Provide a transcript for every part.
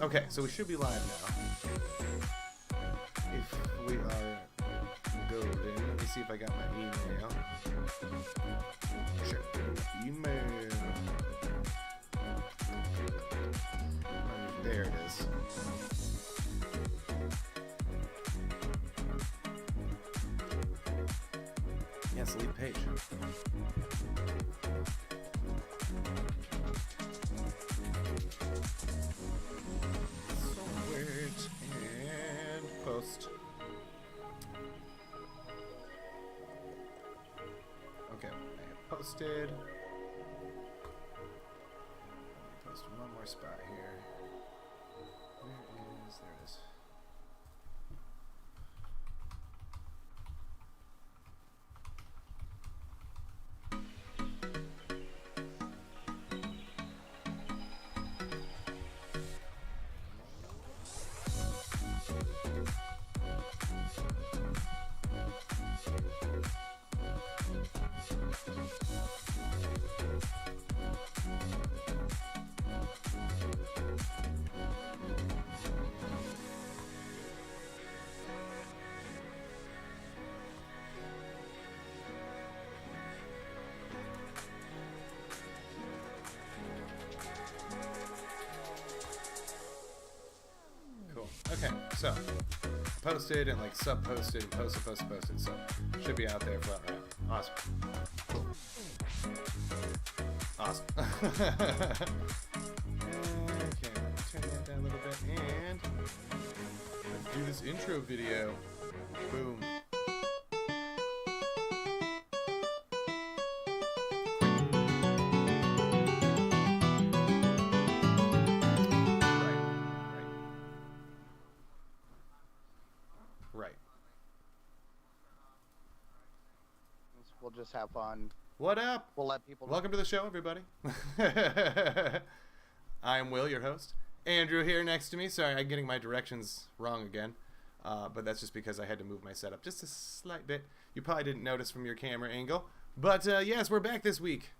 Okay, so we should be live now. If we are golden, let me see if I got my email. Check the email. There it is. Yes, lead page. Sort and post. Okay, I have posted. Let me post one more spot here. Where is, there it is. Okay, so posted and like sub-posted and posted, so should be out there for that round. Awesome. Cool. Awesome. Okay, turn that down a little bit and let's do this intro video. Boom. We'll just have fun. What up? We'll let people know. Welcome to the show, everybody. I'm Will, your host. Andrew here next to me. Sorry, I'm getting my directions wrong again. But that's just because I had to move my setup just a slight bit. You probably didn't notice from your camera angle. But yes, we're back this week.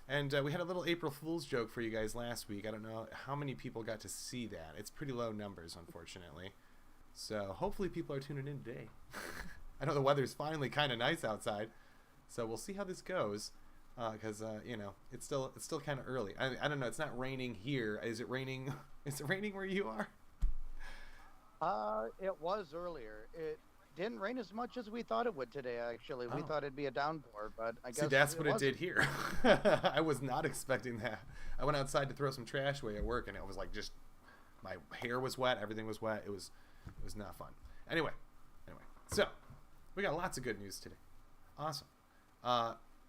And we had a little April Fool's joke for you guys last week. I don't know how many people got to see that. It's pretty low numbers, unfortunately. So hopefully people are tuning in today. I know the weather's finally kind of nice outside. So we'll see how this goes, because you know, it's still kind of early. I don't know. It's not raining here. Is it raining? Is it raining where you are? It was earlier. It didn't rain as much as we thought it would today. Actually, we thought it'd be a downpour, but I guess that's what it did here. I was not expecting that. I went outside to throw some trash away at work, and it was like just my hair was wet. Everything was wet. It was not fun. Anyway, so we got lots of good news today. Awesome.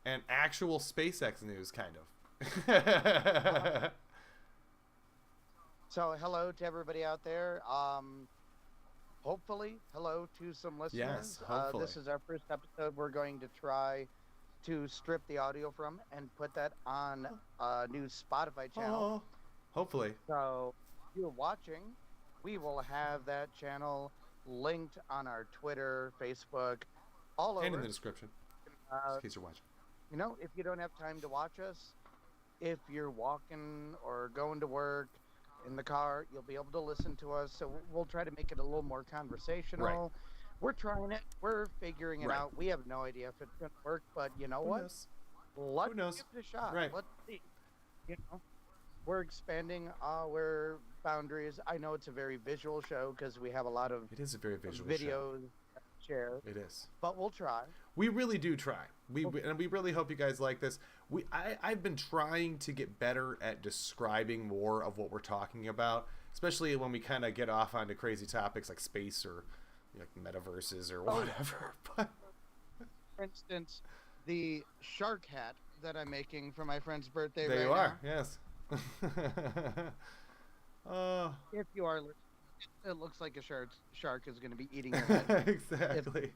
And actual SpaceX news, kind of. So hello to everybody out there. Hopefully, hello to some listeners. Yes, hopefully. This is our first episode. We're going to try to strip the audio from and put that on a new Spotify channel. Hopefully. So if you're watching, we will have that channel linked on our Twitter, Facebook, all over. And in the description. In case you're watching. You know, if you don't have time to watch us, if you're walking or going to work in the car, you'll be able to listen to us. So we'll try to make it a little more conversational. Right. We're trying it. We're figuring it out. We have no idea if it's going to work, but you know what? Let's give it a shot. Right. Let's see. You know, we're expanding our boundaries. I know it's a very visual show because we have a lot of it is a very visual videos. Show. Share. It is. But we'll try. We really do try. And we really hope you guys like this. I've been trying to get better at describing more of what we're talking about, especially when we kind of get off onto crazy topics like space or like metaverses or whatever. But for instance, the shark hat that I'm making for my friend's birthday there right you are. now. Yes. If you are listening, it looks like a shark is going to be eating your head. Exactly.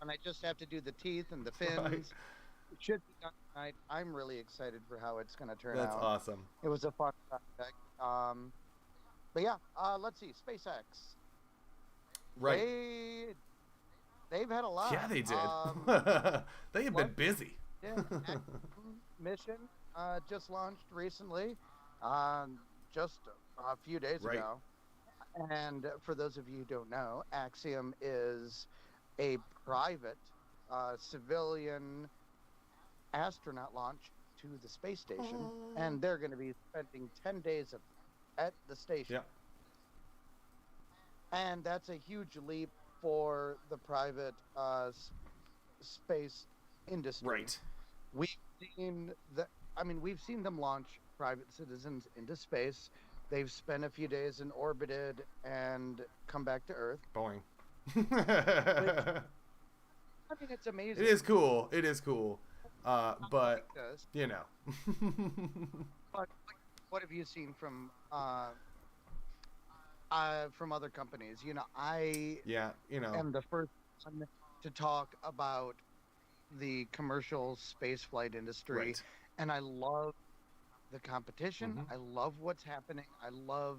And I just have to do the teeth and the fins. Right. It should be done tonight. I'm really excited for how it's going to turn out. That's awesome. It was a fun project. But yeah, let's see. SpaceX. Right. They've had a lot. Yeah, they did. They have been busy. Yeah. Mission just launched recently. just a few days Right. ago. And for those of you who don't know, Axiom is a private civilian astronaut launch to the space station, and they're going to be spending 10 days at the station. Yep. And that's a huge leap for the private space industry. Right. We've seen we've seen them launch private citizens into space. They've spent a few days in orbited and come back to Earth. Boing. I mean, it's amazing. It is cool. It is cool. But you know. But what have you seen from other companies? You know, Yeah, you know. am the first one to talk about the commercial space flight industry, Right. and I love the competition. Mhm. I love what's happening. I love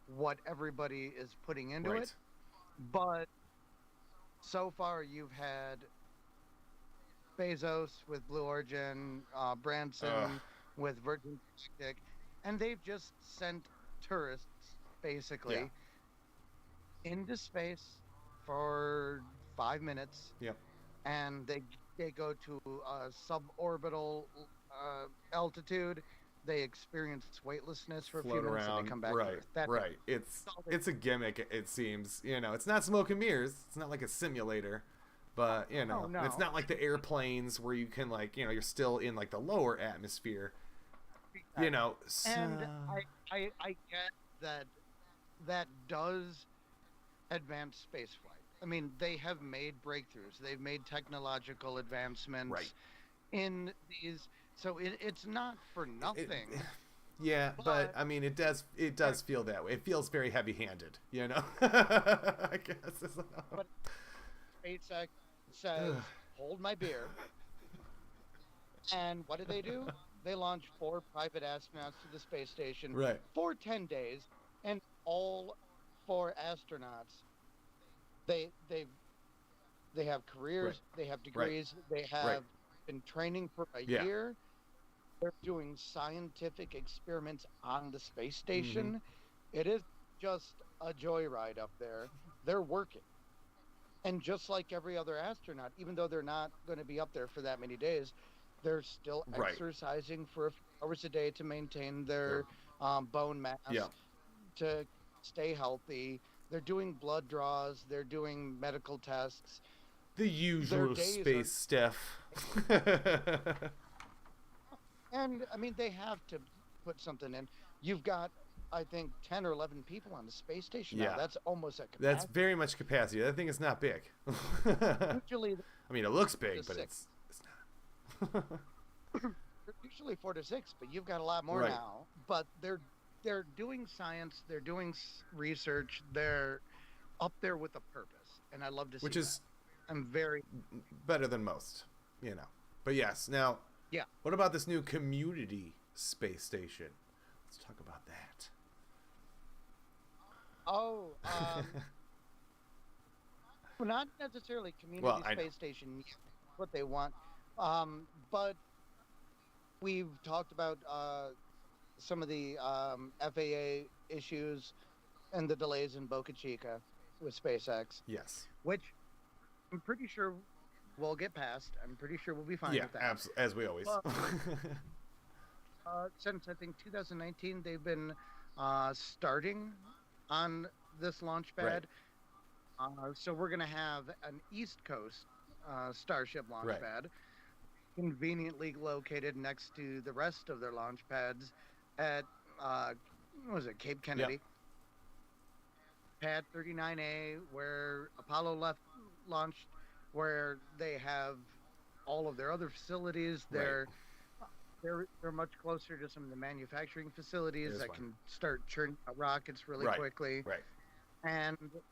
what everybody is putting into Right. it. But so far, you've had Bezos with Blue Origin, Branson Ugh. with Virgin Galactic, and they've just sent tourists basically into space for 5 minutes, Yep. and they go to a suborbital altitude. They experience weightlessness for a few Float minutes, around. and they come back to Right. Earth. That's Right. It's all they a gimmick. It seems. You know, it's not smoke and mirrors. It's not like a simulator. But you know, Oh, no. it's not like the airplanes where you can like you're still in like the lower atmosphere. You know. So... And I get that does advance spaceflight. I mean, they have made breakthroughs. They've made technological advancements Right. in these. So it's not for nothing. Yeah, but But- I mean, it does feel that way. It feels very heavy-handed, you know. I guess. But SpaceX says, Ugh. "Hold my beer." And what do? They launch 4 private astronauts to the space station Right. for 10 days, and all 4 astronauts, they have careers, Right. they have degrees, they have been training for a Yeah. year. They're doing scientific experiments on the space station. It is just a joyride up there. They're working. And just like every other astronaut, even though they're not going to be up there for that many days, they're still Right. exercising for a few hours a day to maintain their bone mass, Yeah. to stay healthy. They're doing blood draws. They're doing medical tests. The usual days space stuff. And, I mean, they have to put something in. You've got, I think, 10 or 11 people on the space station Yeah. now. That's almost at That's capacity. very much capacity. That thing is not big. Usually, I mean, it looks big, Just but 6. it's not. they're usually 4 to 6, but you've got a lot more Right. now. But they're doing science. They're doing research. They're up there with a purpose. And I love to see Which is that. I'm very... better than most, you know. But yes, now, Yeah. what about this new community space station? Let's talk about that. Oh, well, not necessarily community Well, I know. space station, yet, what they want. But we've talked about some of the FAA issues and the delays in Boca Chica with SpaceX, Yes. which I'm pretty sure we'll get past. I'm pretty sure we'll be fine Yeah, with that. absolutely, as we always. Well, Since I think 2019, they've been starting on this launch pad. So we're going to have an East Coast Starship launch Right. pad, conveniently located next to the rest of their launch pads at, what was it, Cape Kennedy? Pad 39A, where Apollo launched, where they have all of their other facilities. Right. They're much closer to some of the manufacturing facilities It is that fine. can start churning out rockets really Right. quickly. Right. And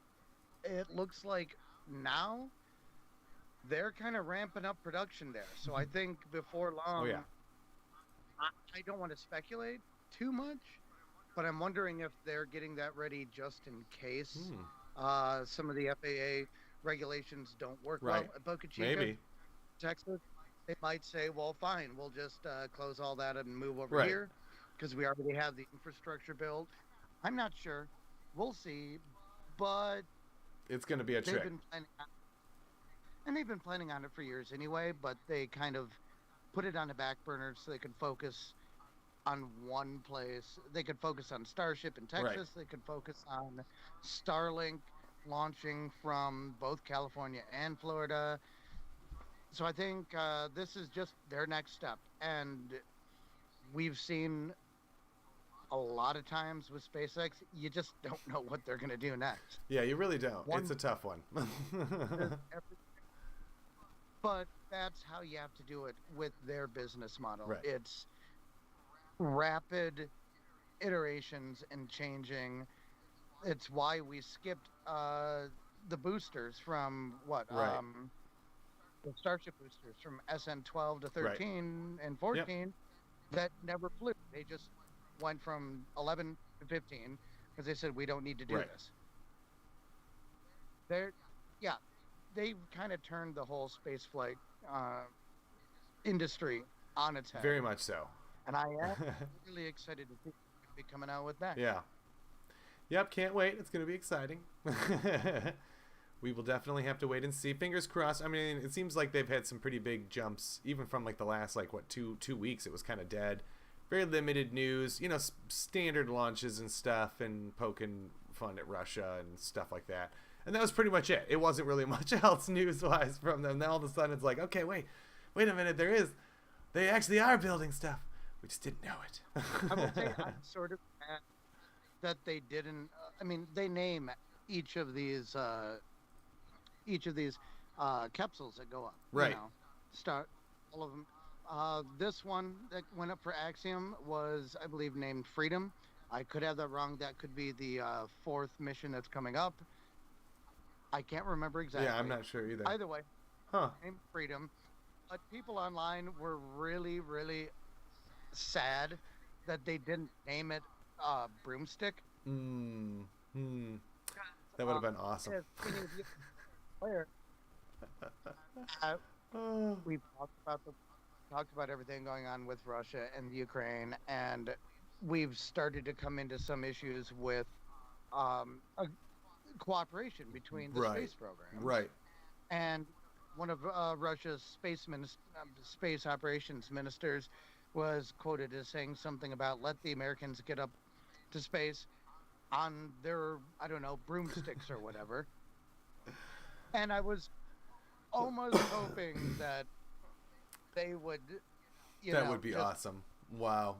it looks like now they're kind of ramping up production there. So I think before long, Oh, yeah. I don't want to speculate too much, but I'm wondering if they're getting that ready just in case some of the FAA regulations don't work well Right. at Boca Chica, Maybe. Texas. They might say, well, fine, we'll just close all that and move over Right. here. because we already have the infrastructure built. I'm not sure. We'll see. But It's going to be a they've trick. been planning on, and they've been planning on it for years anyway, but they kind of put it on the back burner so they could focus on one place. They could focus on Starship in Right. Texas. They could focus on Starlink launching from both California and Florida. So I think this is just their next step. And we've seen a lot of times with SpaceX, you just don't know what they're going to do next. Yeah, you really don't. It's a tough one. But that's how you have to do it with their business model. Right. It's rapid iterations and changing. It's why we skipped the boosters from what? Right. The Starship boosters from SN12 to 13 and 14 that never flew. They just went from 11 to 15 because they said we don't need to do this. They've kind of turned the whole spaceflight industry on its head. Very much so. And I am really excited to be coming out with that. Yeah. Yep, can't wait. It's going to be exciting. We will definitely have to wait and see. Fingers crossed. I mean, it seems like they've had some pretty big jumps, even from like the last, like, what, two weeks. It was kind of dead. Very limited news, you know, standard launches and stuff, and poking fun at Russia and stuff like that. And that was pretty much it. It wasn't really much else news-wise from them. Then all of a sudden it's like, okay, wait a minute. They actually are building stuff. We just didn't know it. I will say I'm sort of mad that they didn't. I mean, they name each of these capsules that go up. Right. You know, start all of them. This one that went up for Axiom was, I believe, named Freedom. I could have that wrong. That could be the fourth mission that's coming up. I can't remember exactly. Yeah, I'm not sure either. Either way, named Freedom. But people online were really, really sad that they didn't name it Broomstick. That would have been awesome. We've talked about everything going on with Russia and Ukraine, and we've started to come into some issues with cooperation between the space programs. Right. And one of Russia's space operations ministers was quoted as saying something about let the Americans get up to space on their, I don't know, broomsticks or whatever. And I was almost hoping that they would, that would be awesome. Wow.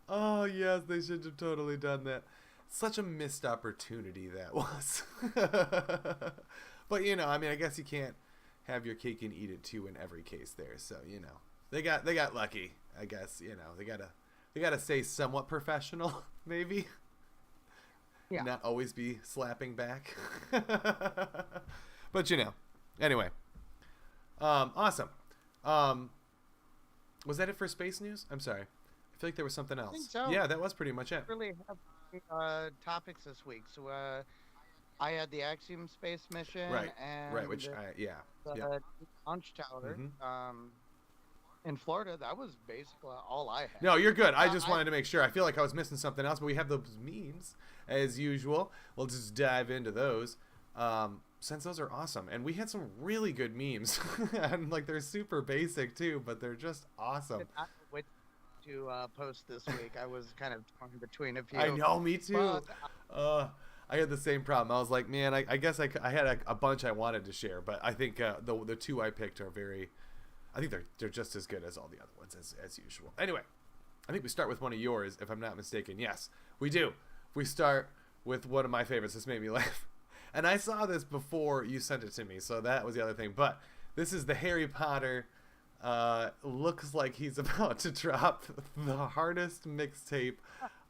Oh, yes, they should have totally done that. Such a missed opportunity that was. But, you know, I mean, I guess you can't have your cake and eat it too in every case there. So, you know, they got lucky, I guess. You know, they gotta stay somewhat professional, maybe. Yeah. Not always be slapping back. But, you know, anyway. Awesome. Was that it for space news? I'm sorry. I feel like there was something else. I think so. Yeah, that was pretty much it. Really have topics this week. So I had the Axiom Space mission, and which the launch tower in Florida. That was basically all I had. No, you're good. I just wanted to make sure. I feel like I was missing something else, but we have those memes as usual. We'll just dive into those. Since those are awesome, and we had some really good memes, and like they're super basic too, but they're just awesome. Which to post this week, I was kind of torn between a few. I know, me too. I had the same problem. I was like, man, I guess I had a bunch I wanted to share, but I think the two I picked are I think they're just as good as all the other ones as usual. Anyway, I think we start with one of yours, if I'm not mistaken. Yes, we do. We start with one of my favorites. This made me laugh. And I saw this before you sent it to me, so that was the other thing. But this is the Harry Potter. Looks like he's about to drop the hardest mixtape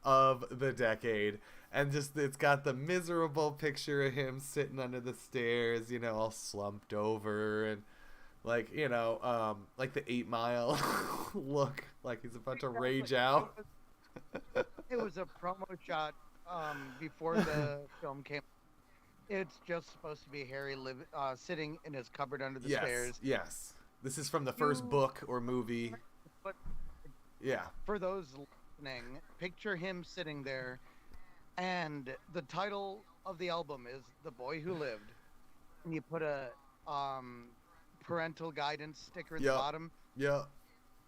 of the decade. And just it's got the miserable picture of him sitting under the stairs, you know, all slumped over. And, like, you know, like the 8 Mile look, like he's about to rage out. It was a promo shot before the film came. It's just supposed to be Harry sitting in his cupboard under the stairs. Yes. This is from the first book or movie. But Yeah. For those listening, picture him sitting there, and the title of the album is "The Boy Who Lived," and you put a parental guidance sticker at the Yep. bottom. Yep.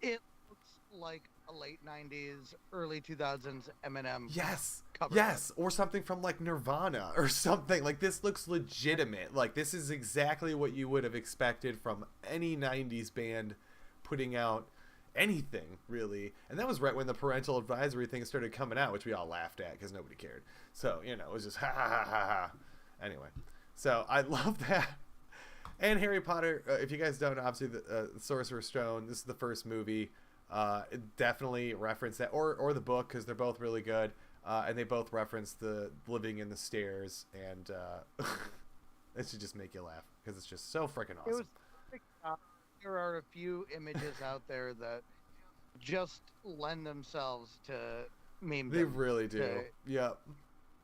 It looks like a late '90s, early 2000s Eminem Yes. cover. Yes, or something from like Nirvana or something. Like this looks legitimate. Like this is exactly what you would have expected from any 90s band putting out anything, really. And that was right when the parental advisory thing started coming out, which we all laughed at because nobody cared. So, you know, it was just ha ha ha ha ha. Anyway, so I love that. And Harry Potter, if you guys don't, obviously the Sorcerer's Stone, this is the first movie. It definitely reference that, or the book, because they're both really good. And they both reference the living in the stairs, and it should just make you laugh because it's just so freaking awesome. There are a few images out there that just lend themselves to meme. They really do. Yep.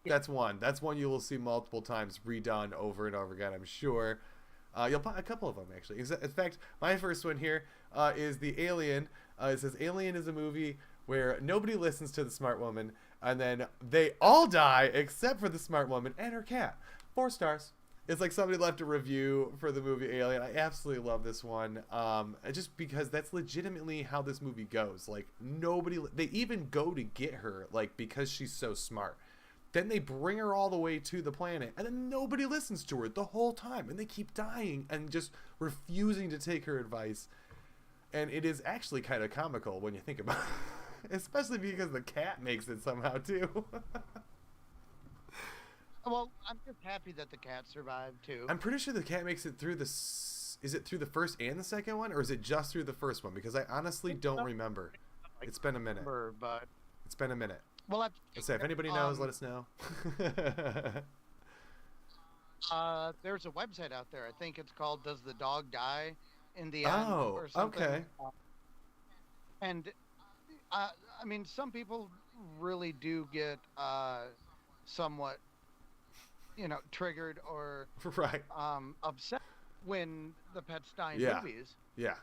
That's one. That's one you will see multiple times redone over and over again, I'm sure. You'll find a couple of them, actually. In fact, my first one here is the Alien. It says Alien is a movie where nobody listens to the smart woman, and then they all die except for the smart woman and her cat. 4 stars. It's like somebody left a review for the movie Alien. I absolutely love this one. Just because that's legitimately how this movie goes. Like, they even go to get her, like, because she's so smart. Then they bring her all the way to the planet, and then nobody listens to her the whole time. And they keep dying and just refusing to take her advice. And it is actually kind of comical when you think about it. Especially because the cat makes it somehow, too. Well, I'm just happy that the cat survived, too. I'm pretty sure the cat makes it through Is it through the first and the second one? Or is it just through the first one? Because I honestly don't remember. It's been a minute. But It's been a minute. Well, Let's say if anybody knows, let us know. There's a website out there. I think it's called "Does the Dog Die in the End?" Oh, or something. okay. And I mean, some people really do get somewhat, triggered or Right. upset when the pets die in Yeah. movies. Yeah.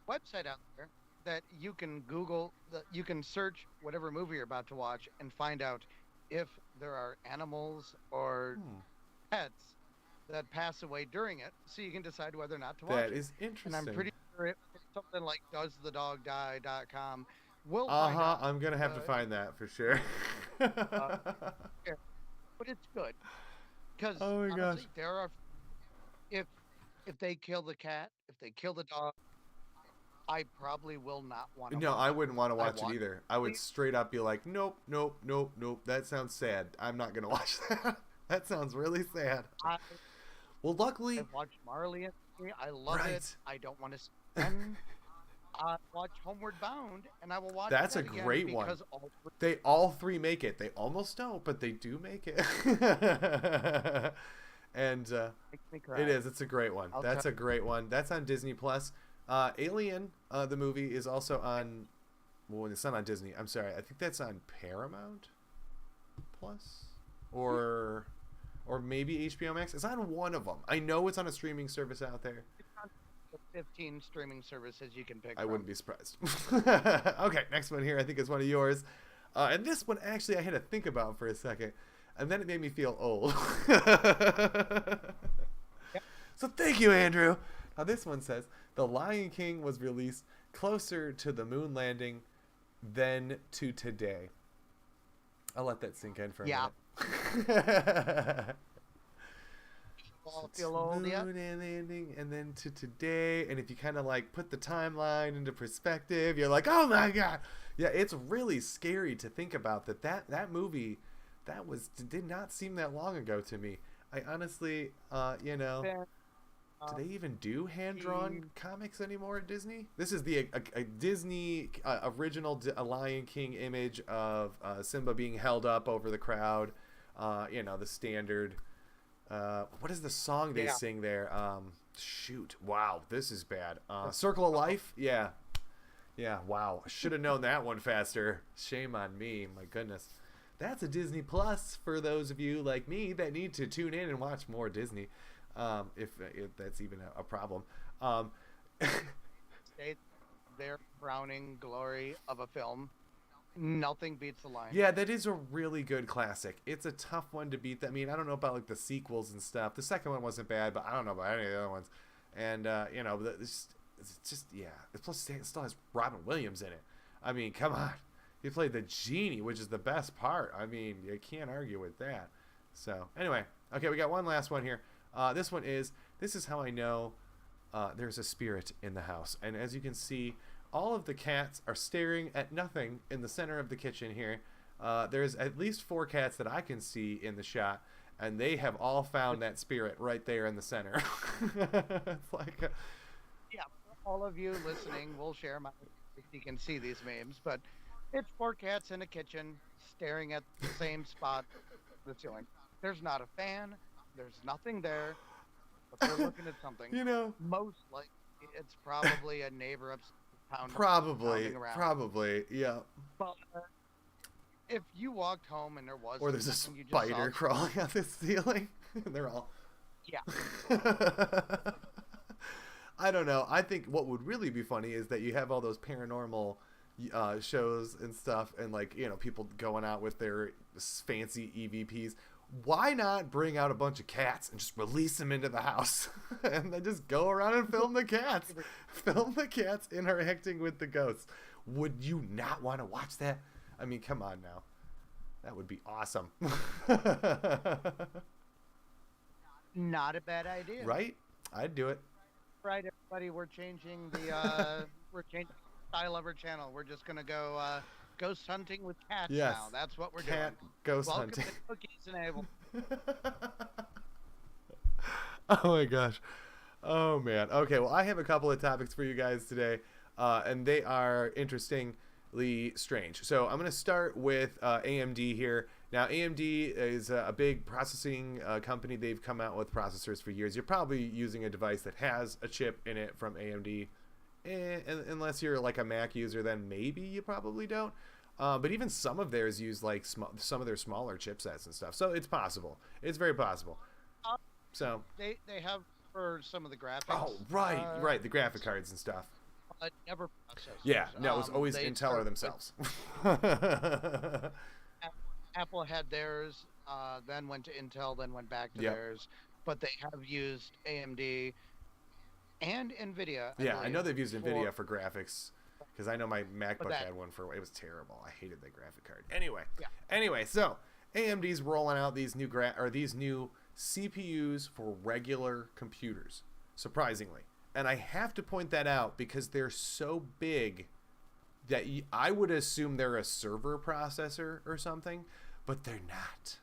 Website out there that you can Google, that you can search whatever movie you're about to watch and find out if there are animals or pets that pass away during it, so you can decide whether or not to watch it. That is interesting. And I'm pretty sure it's something like doesthedogdie.com. We'll find out. I'm gonna have to find that for sure. But it's good because Oh my gosh. there are if they kill the cat, if they kill the dog, I probably will not want to. No, I wouldn't want to watch it want- either. I would straight up be like, nope, nope, nope, nope. That sounds sad. I'm not gonna watch that. That sounds really sad. Well, luckily, I've watched Marley and Me. I love Right. it. I don't want to see again. Watch Homeward Bound, and I will watch. That's that a again great one. because they all 3 make it. They almost don't, but they do make it. And makes me cry. it is. It's a great one. I'll That's tell- a great one. That's on Disney Plus. Alien, the movie, is also on. Well, it's not on Disney. I'm sorry. I think that's on Paramount Plus, or maybe HBO Max. It's on one of them. I know it's on a streaming service out there. It's on the 15 streaming services you can pick. I wouldn't be surprised. Okay, next one here I think is one of yours. And this one actually I had to think about for a second, and then it made me feel old. So thank you, Andrew. Now this one says, The Lion King was released closer to the moon landing than to today. I'll let that sink in for a minute. All feel old yet? Moon landing and then to today, and if you kind of like put the timeline into perspective, you're like, oh my god. Yeah, it's really scary to think about that movie did not seem that long ago to me. I honestly do they even do hand-drawn comics anymore at Disney? This is a Disney original Lion King image of Simba being held up over the crowd. The standard. What is the song they sing there? Shoot. Wow, this is bad. Circle of Life? Yeah. Yeah, wow. I should have known that one faster. Shame on me. My goodness. That's a Disney Plus for those of you like me that need to tune in and watch more Disney. If that's even a problem. their crowning glory of a film. Nothing beats the line. Yeah, that is a really good classic. It's a tough one to beat. I mean, I don't know about like the sequels and stuff. The second one wasn't bad, but I don't know about any of the other ones. And you know, it's just yeah. Plus, it still has Robin Williams in it. I mean, come on. He played the genie, which is the best part. I mean, you can't argue with that. So anyway, okay, we got one last one here. This is how I know there's a spirit in the house. And as you can see, all of the cats are staring at nothing in the center of the kitchen here. There's at least 4 cats that I can see in the shot, and they have all found that spirit right there in the center. It's like yeah, all of you listening, we'll share my if you can see these memes, but it's 4 cats in a kitchen staring at the same spot, the ceiling. There's not a fan, there's nothing there, but they're looking at something. You know, most likely it's probably a neighbor upstairs pounding around. Probably, yeah. But if you walked home and there was or there's a spider crawling on the ceiling, and they're all yeah. I don't know. I think what would really be funny is that you have all those paranormal shows and stuff, and like, you know, people going out with their fancy EVPs. Why not bring out a bunch of cats and just release them into the house and then just go around and film the cats? Film the cats interacting with the ghosts. Would you not want to watch that? I mean, come on now. That would be awesome. Not a bad idea. Right? I'd do it. Right, everybody, we're changing the style of our channel. We're just gonna go ghost hunting with cats now. That's what we're doing. Ghost Welcome hunting. to Cookies and Abel. Oh my gosh. Oh man. Okay, well, I have a couple of topics for you guys today, and they are interestingly strange. So I'm going to start with AMD here. Now, AMD is a big processing company. They've come out with processors for years. You're probably using a device that has a chip in it from AMD. Unless you're like a Mac user, then maybe you probably don't. But even some of theirs use like some of their smaller chipsets and stuff. So it's possible. It's very possible. So they have for some of the graphics. Oh, right, the graphic cards and stuff. But never processors. Yeah, no, it was always Intel or themselves. Apple had theirs, then went to Intel, then went back to theirs. But they have used AMD and NVIDIA. I know they've used NVIDIA for graphics, because I know my MacBook had one for. It was terrible. I hated that graphic card. Anyway, so AMD's rolling out these new CPUs for regular computers, surprisingly. And I have to point that out because they're so big that I would assume they're a server processor or something, but they're not.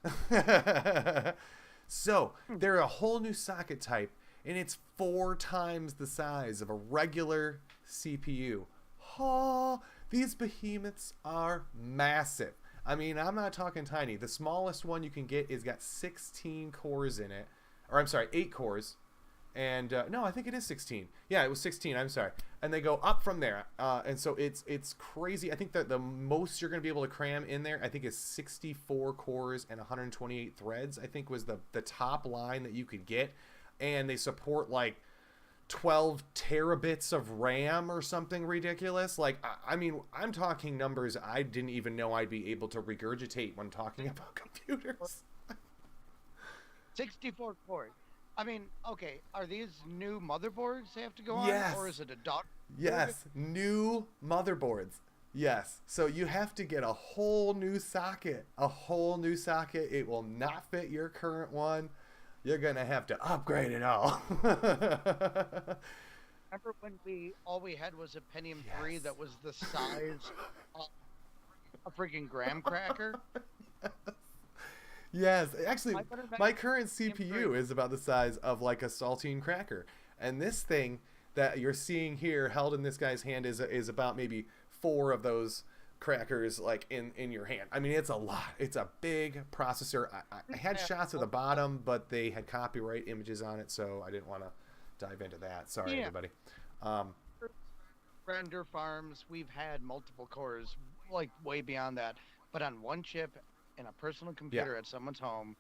So they're a whole new socket type, and it's 4 times the size of a regular CPU. Oh, these behemoths are massive. I mean, I'm not talking tiny. The smallest one you can get is got 16 cores in it. Or I'm sorry, 8 cores. And no, I think it is 16. Yeah, it was 16. I'm sorry. And they go up from there. And so it's crazy. I think that the most you're going to be able to cram in there, I think, is 64 cores and 128 threads, I think was the top line that you could get. And they support like 12 terabits of RAM or something ridiculous. Like, I mean, I'm talking numbers I didn't even know I'd be able to regurgitate when talking about computers. 64 cores. I mean, okay, are these new motherboards they have to go on? Yes. Or is it a dock? Yes, new motherboards. Yes. So you have to get a whole new socket. It will not fit your current one. You're going to have to upgrade it all. Remember when all we had was a Pentium 3 that was the size of a freaking graham cracker? Yes, actually, my current CPU is about the size of like a saltine cracker. And this thing that you're seeing here held in this guy's hand is about maybe 4 of those crackers like in your hand. I mean, it's a lot. It's a big processor. I had shots of the bottom, but they had copyright images on it, so I didn't want to dive into that. Sorry, everybody. Render farms, we've had multiple cores, like way beyond that. But on one chip in a personal computer at someone's home,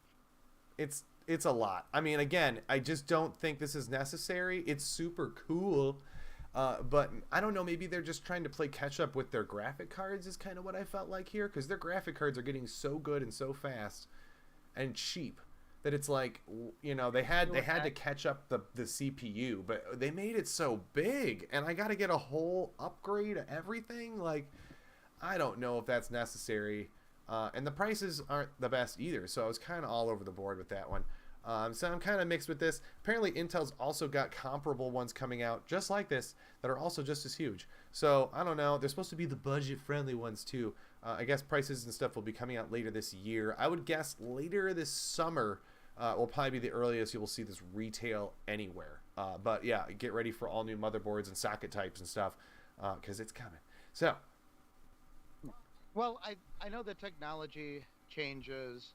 it's a lot. I mean, again, I just don't think this is necessary. It's super cool. But I don't know, maybe they're just trying to play catch up with their graphic cards is kind of what I felt like here, because their graphic cards are getting so good and so fast and cheap that it's like, you know, they had to catch up the CPU, but they made it so big, and I got to get a whole upgrade of everything. Like, I don't know if that's necessary, and the prices aren't the best either, so I was kind of all over the board with that one. So I'm kind of mixed with this. Apparently Intel's also got comparable ones coming out just like this that are also just as huge. So I don't know. They're supposed to be the budget-friendly ones too. I guess prices and stuff will be coming out later this year. I would guess later this summer will probably be the earliest you will see this retail anywhere. But yeah, get ready for all new motherboards and socket types and stuff because it's coming. So. Well, I know the technology changes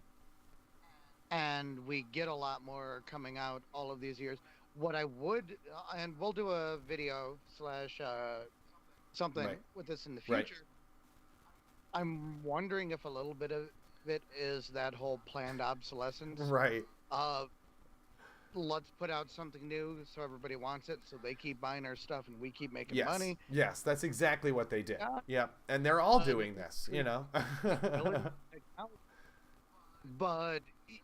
and we get a lot more coming out all of these years. What I would, and we'll do a video slash something with this in the future. Right. I'm wondering if a little bit of it is that whole planned obsolescence. Right. Let's put out something new so everybody wants it, so they keep buying our stuff and we keep making money. Yes, that's exactly what they did. Yeah, and they're all doing this, you know. But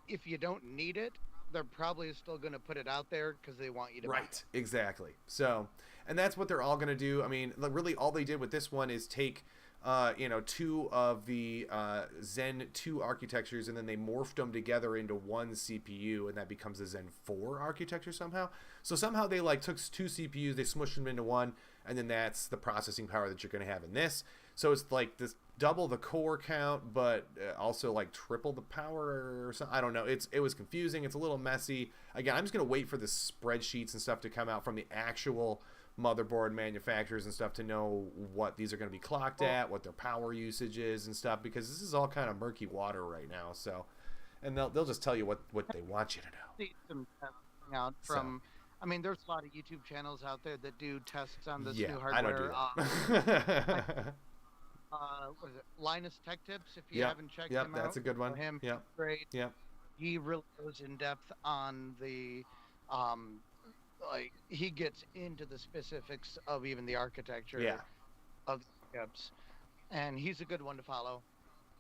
if you don't need it, they're probably still going to put it out there because they want you to buy it. Right, exactly. So, and that's what they're all going to do. I mean, really all they did with this one is take, you know, two of the Zen 2 architectures, and then they morphed them together into one CPU, and that becomes a Zen 4 architecture somehow. So somehow they like took two CPUs, they smushed them into one, and then that's the processing power that you're going to have in this. So it's like this double the core count, but also like triple the power or something. I don't know. It was confusing. It's a little messy. Again, I'm just going to wait for the spreadsheets and stuff to come out from the actual motherboard manufacturers and stuff to know what these are going to be clocked at, what their power usage is and stuff, because this is all kind of murky water right now. So, and they'll just tell you what they want you to know. See some testing out from, I mean, there's a lot of YouTube channels out there that do tests on this new hardware. I don't do that. What is it? Linus Tech Tips, if you haven't checked him out. That's a good one. Him, great. Yeah. He really goes in depth on the like he gets into the specifics of even the architecture of the chips, and he's a good one to follow.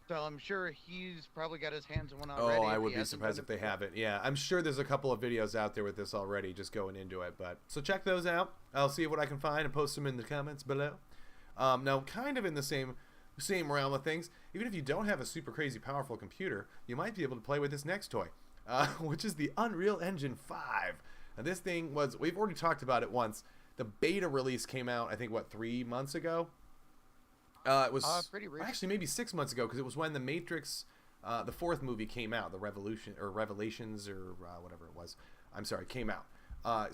So I'm sure he's probably got his hands on one already. Oh, I would be surprised if they haven't. Yeah, I'm sure there's a couple of videos out there with this already, just going into it. But so check those out. I'll see what I can find and post them in the comments below. Now, kind of in the same realm of things, even if you don't have a super crazy powerful computer, you might be able to play with this next toy, which is the Unreal Engine 5. Now, this thing we've already talked about it once. The beta release came out, I think, 3 months ago? It was pretty recent. Actually maybe 6 months ago, because it was when the Matrix, the 4th movie came out, the Revelations or whatever it was. I'm sorry, came out.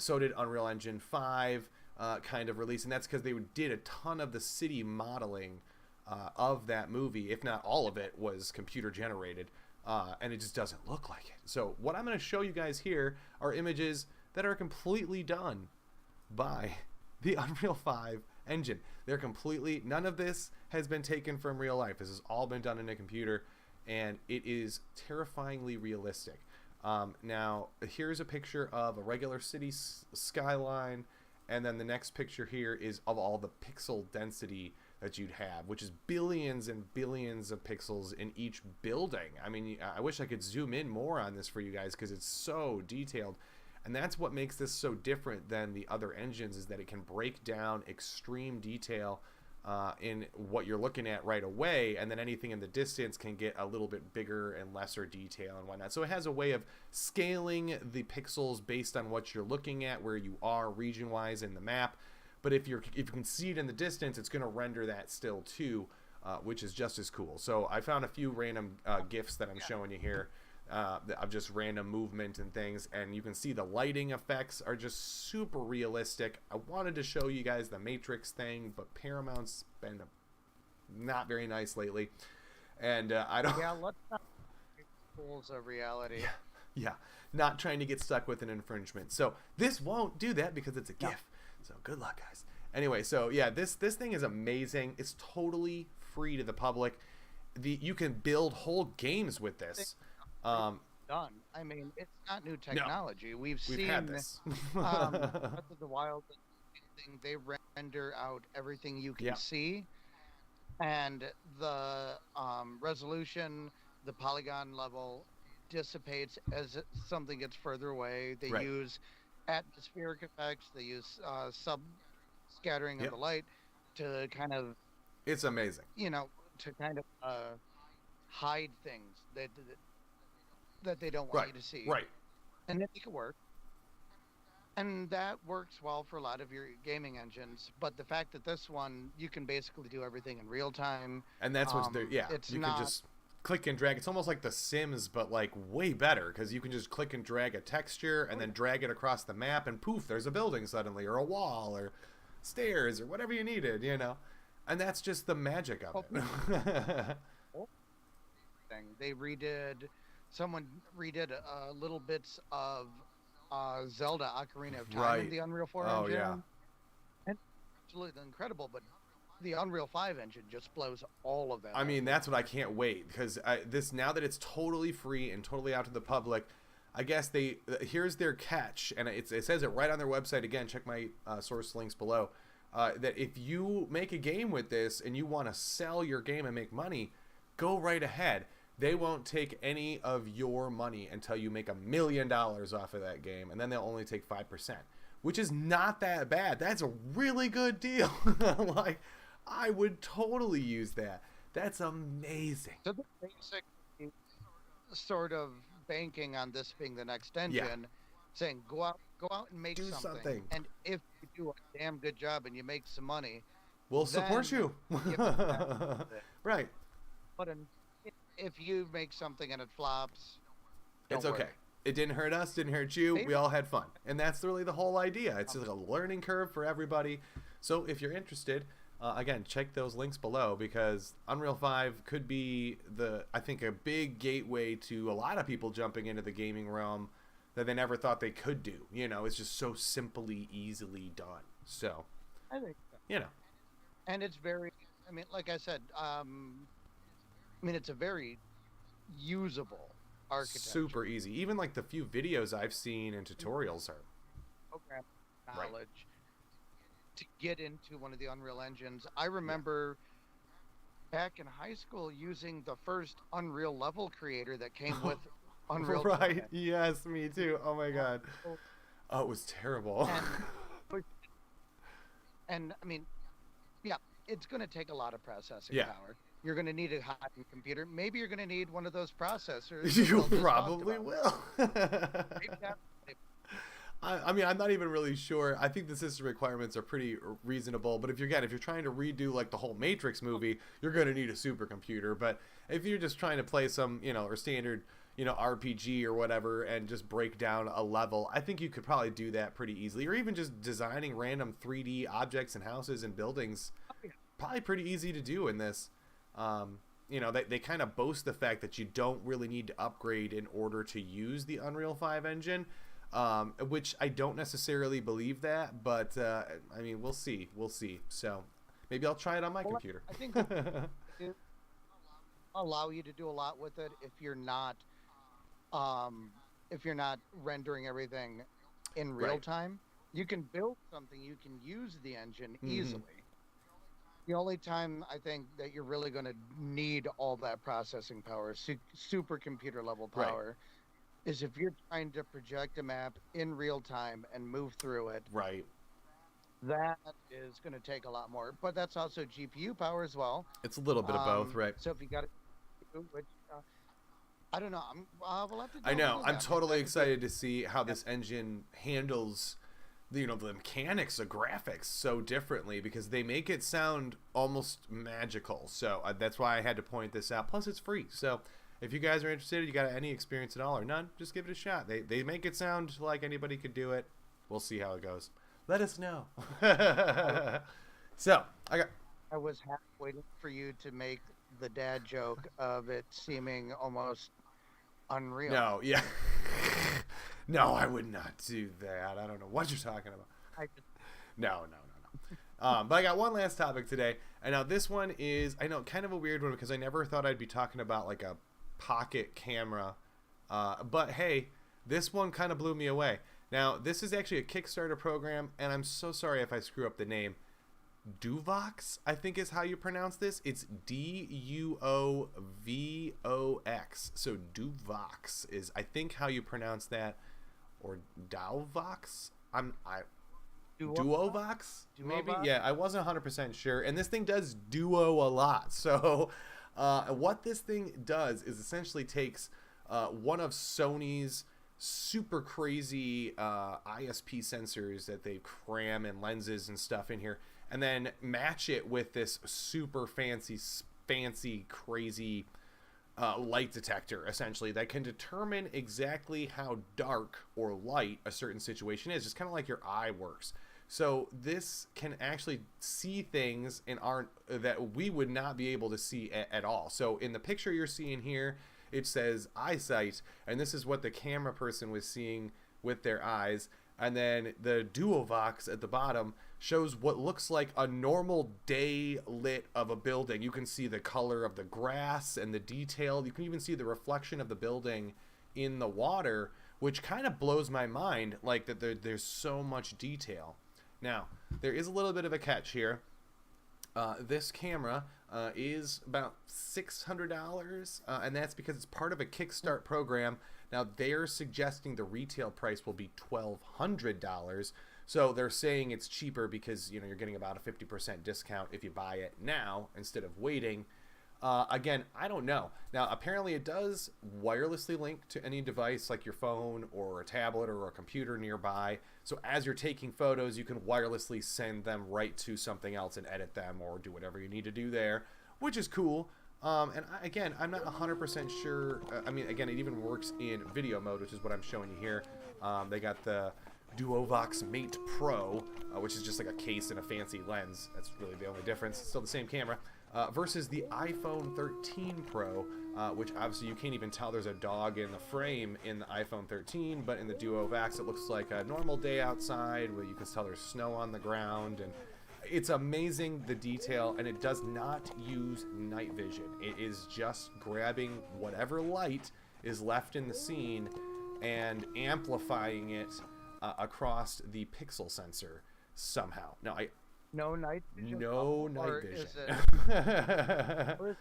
So did Unreal Engine 5. Kind of release, and that's because they did a ton of the city modeling of that movie, if not all of it was computer generated, and it just doesn't look like it. So what I'm going to show you guys here are images that are completely done by the Unreal 5 engine. They're completely, none of this has been taken from real life. This has all been done in a computer, and it is terrifyingly realistic. Now here's a picture of a regular city skyline. And then the next picture here is of all the pixel density that you'd have, which is billions and billions of pixels in each building. I mean, I wish I could zoom in more on this for you guys because it's so detailed. And that's what makes this so different than the other engines, is that it can break down extreme detail in what you're looking at right away, and then anything in the distance can get a little bit bigger and lesser detail and whatnot. So it has a way of scaling the pixels based on what you're looking at, where you are region-wise in the map. But if you can see it in the distance, it's going to render that still too, which is just as cool. So I found a few random GIFs that I'm showing you here of just random movement and things, and you can see the lighting effects are just super realistic. I wanted to show you guys the Matrix thing, but Paramount's been not very nice lately, and I don't. Yeah, let's not fools of reality. Yeah, not trying to get stuck with an infringement. So this won't do that because it's a GIF. So good luck, guys. Anyway, so yeah, this thing is amazing. It's totally free to the public. You can build whole games with this. Done. I mean, it's not new technology. No, we've seen had this. Breath of the Wild thing, they render out everything you can Yeah. see, and the resolution, the polygon level dissipates as something gets further away. They Right. use atmospheric effects. They use sub scattering of Yep. the light to kind of, It's amazing. to kind of hide things that they don't want Right. you to see, Right. and they make it work. And that works well for a lot of your gaming engines. But the fact that this one, you can basically do everything in real time. And that's what's there. Yeah. It's You can not. just click and drag. It's almost like The Sims, but like way better because you can just click and drag a texture and Oh, then yeah. drag it across the map, and poof, there's a building suddenly, or a wall, or stairs, or whatever you needed. And that's just the magic of Well, it. thing. Someone redid little bits of Zelda Ocarina of Time in Right. the Unreal 4 Oh engine. yeah. And absolutely incredible, but the Unreal 5 engine just blows all of that I out mean, of that's the what I water. can't wait because this now that it's totally free and totally out to the public, I guess here's their catch, and it says it right on their website. Again, check my source links below. That if you make a game with this and you want to sell your game and make money, go right ahead. They won't take any of your money until you make $1 million off of that game, and then they'll only take 5%, which is not that bad. That's a really good deal. Like, I would totally use that. That's amazing. So the basic sort of banking on this being the next Yeah, engine, saying go out and make do something, something. and if you do a damn good job and you make some money, We'll support then you. give us that. Right. But if you make something and it flops, It's don't okay. worry. It didn't hurt us, didn't hurt you. We Maybe- all had fun. And that's really the whole idea. It's just like a learning curve for everybody. So if you're interested, again, check those links below because Unreal 5 could be I think, a big gateway to a lot of people jumping into the gaming realm that they never thought they could do. It's just so simply, easily done. So, I think so. you know, And it's very, I mean, like I said, it's a very usable architecture. super easy. Even like the few videos I've seen and tutorials are. Program Right. knowledge to get into one of the Unreal engines. I remember back in high school using the first Unreal level creator that came with Unreal Right. Tournament. Yes, me too. Oh my god. Oh, it was terrible. And I mean, yeah, it's going to take a lot of processing Yeah. power. You're going to need a high-end computer. Maybe you're going to need one of those processors. that You Bill just talked probably about. will. Maybe that- I mean, I'm not even really sure. I think the system requirements are pretty reasonable. But if you're trying to redo like the whole Matrix movie, you're gonna need a supercomputer. But if you're just trying to play some, or standard, RPG or whatever, and just break down a level, I think you could probably do that pretty easily. Or even just designing random 3D objects and houses and buildings, probably pretty easy to do in this. They kind of boast the fact that you don't really need to upgrade in order to use the Unreal 5 engine. Which I don't necessarily believe that, but I mean, we'll see. So maybe I'll try it on my computer. I think it allow you to do a lot with it if you're not rendering everything in real Right. time. You can build something. You can use the engine Mhm. easily. The only time I think that you're really going to need all that processing power, supercomputer level Right. power, is if you're trying to project a map in real time and move through it. Right. That is going to take a lot more, but that's also GPU power as well. It's a little bit of both, right? So if you got it, which I don't know, we'll have to. I delve know. into I'm that. totally That could excited to see how this engine handles the mechanics of graphics so differently because they make it sound almost magical. So that's why I had to point this out. Plus, it's free. So if you guys are interested, you got any experience at all or none, just give it a shot. They make it sound like anybody could do it. We'll see how it goes. Let us know. So I was half waiting for you to make the dad joke of it seeming almost unreal. no, yeah. No, I would not do that. I don't know what you're talking about. I just, No. But I got one last topic today, and now this one is, I know, kind of a weird one because I never thought I'd be talking about like a pocket camera. But hey, this one kind of blew me away. Now, this is actually a Kickstarter program, and I'm so sorry if I screw up the name. Duovox, I think is how you pronounce this. It's Duovox. So Duovox is, I think, how you pronounce that, or Duovox. Duovox, maybe. Yeah, I wasn't 100% sure. And this thing does duo a lot. So, what this thing does is essentially takes one of Sony's super crazy ISP sensors that they cram and lenses and stuff in here, and then match it with this super fancy crazy light detector, essentially, that can determine exactly how dark or light a certain situation is, just kind of like your eye works. So this can actually see things that we would not be able to see at all. So in the picture you're seeing here, it says eyesight, and this is what the camera person was seeing with their eyes. And then the Duovox at the bottom shows what looks like a normal day lit of a building. You can see the color of the grass and the detail. You can even see the reflection of the building in the water, which kind of blows my mind, like that there's so much detail. Now, there is a little bit of a catch here. This camera is about $600, and that's because it's part of a Kickstart program. Now, they're suggesting the retail price will be $1,200. So they're saying it's cheaper because, you know, you're getting about a 50% discount if you buy it now instead of waiting. Again, I don't know. Now, apparently it does wirelessly link to any device like your phone or a tablet or a computer nearby. So as you're taking photos, you can wirelessly send them right to something else and edit them or do whatever you need to do there, which is cool. Again, I'm not 100% sure. I mean, again, it even works in video mode, which is what I'm showing you here. They got the Duovox Mate Pro, which is just like a case and a fancy lens. That's really the only difference. It's still the same camera. Versus the iPhone 13 Pro, which obviously you can't even tell there's a dog in the frame in the iPhone 13, but in the Duovox it looks like a normal day outside where you can tell there's snow on the ground, and it's amazing, the detail, and it does not use night vision. It is just grabbing whatever light is left in the scene and amplifying it across the pixel sensor somehow. Now, no night vision. No night vision. Is it,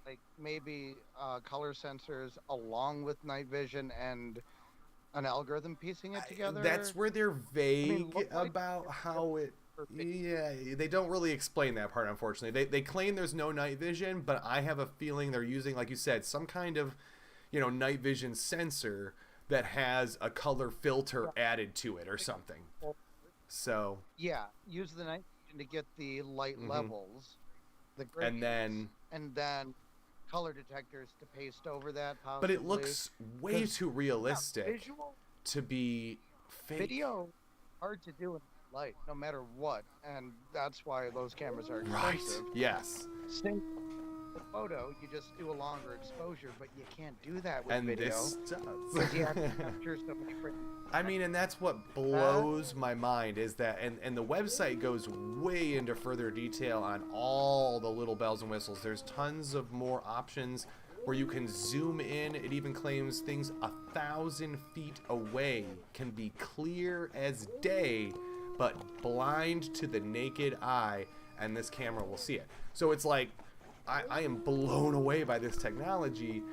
like maybe color sensors along with night vision and an algorithm piecing it together? That's where they're vague about how it. Yeah, they don't really explain that part, unfortunately. They claim there's no night vision, but I have a feeling they're using, like you said, some kind of, you know, night vision sensor that has a color filter added to it or something. So yeah, use the night vision to get the light levels, the gradients, and then color detectors to paste over that. Possibly. But it looks way too realistic to be fake. Video hard to do in light, no matter what, and that's why those cameras are expensive. Right. Yes. Same the photo, you just do a longer exposure, but you can't do that with video. And this does. Because you have to capture so many I mean, and that's what blows my mind is that, and the website goes way into further detail on all the little bells and whistles. There's tons of more options where you can zoom in. It even claims things 1,000 feet away can be clear as day, but blind to the naked eye, and this camera will see it. So it's like, I am blown away by this technology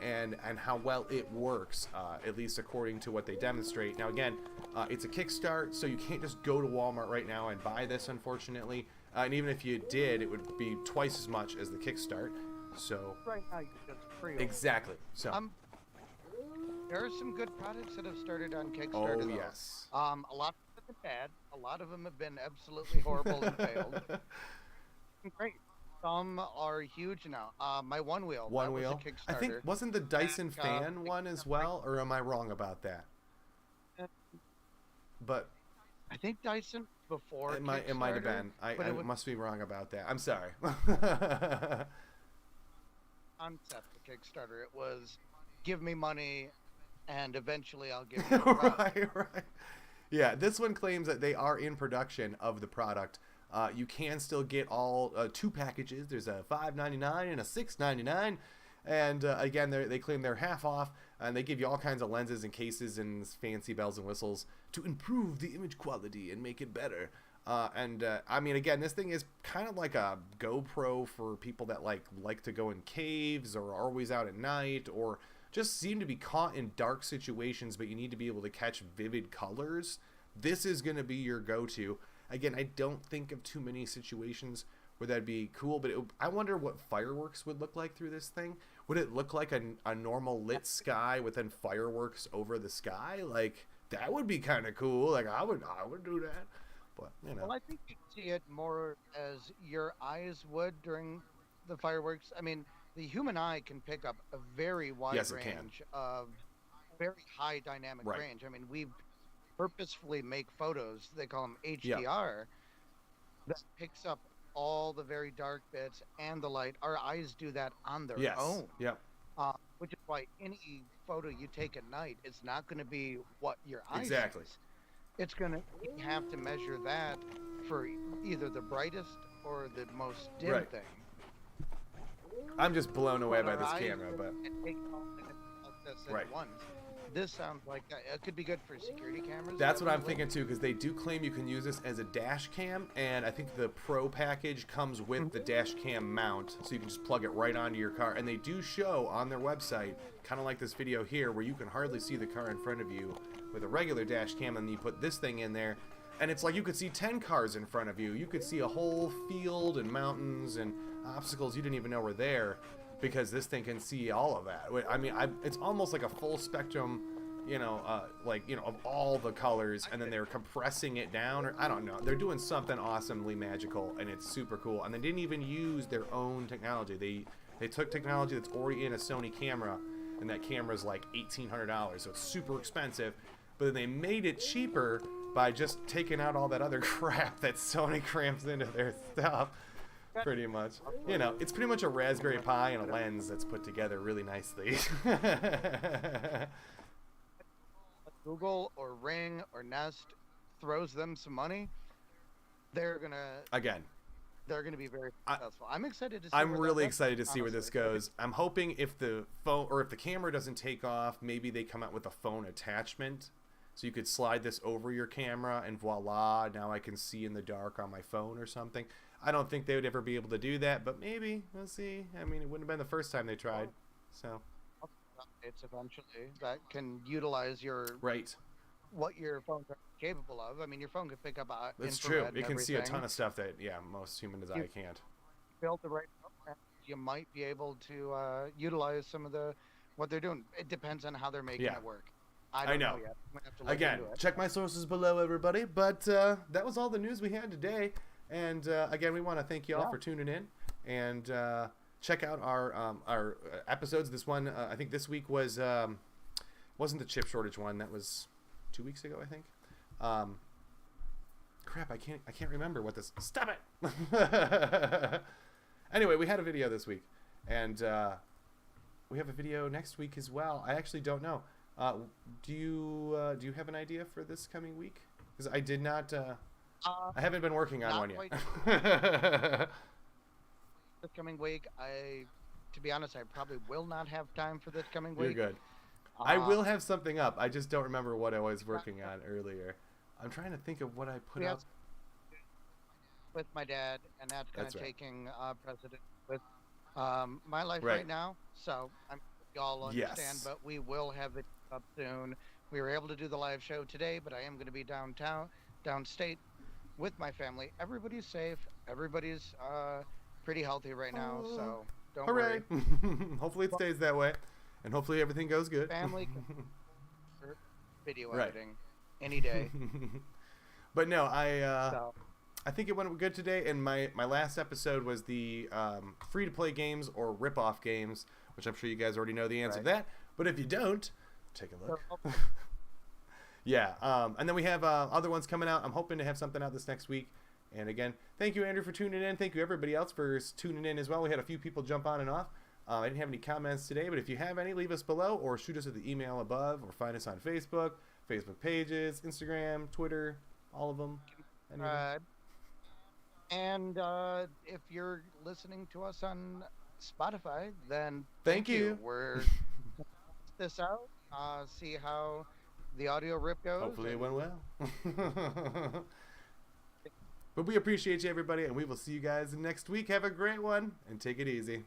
and how well it works, at least according to what they demonstrate. Now again, it's a Kickstart, so you can't just go to Walmart right now and buy this, unfortunately. And even if you did, it would be twice as much as the Kickstart. So right now you can just pre-order. Exactly. So there are some good products that have started on Kickstarter. Oh though. yes. A lot of them have been bad. A lot of them have been absolutely horrible and failed. Great. Some are huge now. My One Wheel. One Wheel. Was a Kickstarter. I think wasn't the Dyson fan one as well, or am I wrong about that? But I think Dyson before. It might have been. I must be wrong about that. I'm sorry. Concept of Kickstarter. It was give me money, and eventually I'll give you a product. Right. Yeah, this one claims that they are in production of the product. You can still get all two packages. There's a $5.99 and a $6.99, and again, they claim they're half off. And they give you all kinds of lenses and cases and fancy bells and whistles to improve the image quality and make it better. I mean, again, this thing is kind of like a GoPro for people that like to go in caves or are always out at night or just seem to be caught in dark situations, but you need to be able to catch vivid colors. This is going to be your go-to. Again, I don't think of too many situations where that'd be cool, but I wonder what fireworks would look like through this thing. Would it look like a normal lit sky with then fireworks over the sky? Like, that would be kind of cool. Like, I would do that. But, you know. Well, I think you see it more as your eyes would during the fireworks. I mean, the human eye can pick up a very wide range of very high dynamic range. I mean, we purposefully make photos, they call them HDR, that picks up all the very dark bits and the light. Our eyes do that on their own. Which is why any photo you take at night, it's not going to be what your eyes sees. It's going to have to measure that for either the brightest or the most dim thing. I'm just blown away by this camera, but this sounds like it could be good for security cameras. That's what I'm thinking too, because they do claim you can use this as a dash cam, and I think the Pro package comes with the dash cam mount, so you can just plug it right onto your car. And they do show on their website, kind of like this video here, where you can hardly see the car in front of you with a regular dash cam, and you put this thing in there, and it's like you could see 10 cars in front of you. You could see a whole field and mountains and obstacles you didn't even know were there, because this thing can see all of that. I mean, it's almost like a full spectrum, of all the colors, and then they're compressing it down, or I don't know. They're doing something awesomely magical, and it's super cool. And they didn't even use their own technology. They took technology that's already in a Sony camera, and that camera's like $1,800, so it's super expensive. But then they made it cheaper by just taking out all that other crap that Sony cramps into their stuff. Pretty much. It's pretty much a Raspberry Pi and a lens that's put together really nicely. Google or Ring or Nest throws them some money, they're gonna be very successful. I'm excited to see. I'm really excited to see where this goes. I'm hoping if the phone or if the camera doesn't take off, maybe they come out with a phone attachment, so you could slide this over your camera and voila, now I can see in the dark on my phone or something. I don't think they would ever be able to do that, but maybe. We'll see. I mean, it wouldn't have been the first time they tried. So it's eventually that can utilize what your phone's capable of. I mean, your phone can pick up that's true. It can see a ton of stuff that most human eye can't. Build the right program, you might be able to utilize some of what they're doing. It depends on how they're making it work. I don't know yet. Again, check my sources below, everybody. But that was all the news we had today. And again, we want to thank you all for tuning in, and check out our episodes. This one, I think this week wasn't the chip shortage one. That was 2 weeks ago, I think. Crap, I can't remember what this. Stop it. Anyway, we had a video this week, and we have a video next week as well. I actually don't know. Do you have an idea for this coming week? Because I did not. I haven't been working on one yet. This coming week, to be honest, I probably will not have time for this coming week. You're good. I will have something up. I just don't remember what I was working on earlier. I'm trying to think of what I put up with my dad, and that's kind of taking precedent with my life right now. So y'all understand, but we will have it up soon. We were able to do the live show today, but I am going to be downstate with my family. Everybody's safe. Everybody's pretty healthy right now, so don't worry. Hopefully it stays that way, and hopefully everything goes good. Family video editing any day. But no, I think it went good today, and my last episode was the free-to-play games or rip-off games, which I'm sure you guys already know the answer to that. But if you don't, take a look. Yeah, and then we have other ones coming out. I'm hoping to have something out this next week. And again, thank you, Andrew, for tuning in. Thank you, everybody else, for tuning in as well. We had a few people jump on and off. I didn't have any comments today, but if you have any, leave us below or shoot us at the email above, or find us on Facebook pages, Instagram, Twitter, all of them. And if you're listening to us on Spotify, then thank you. We're this out, see how the audio rip goes. Hopefully it went well. But we appreciate you, everybody, and we will see you guys next week. Have a great one, and take it easy.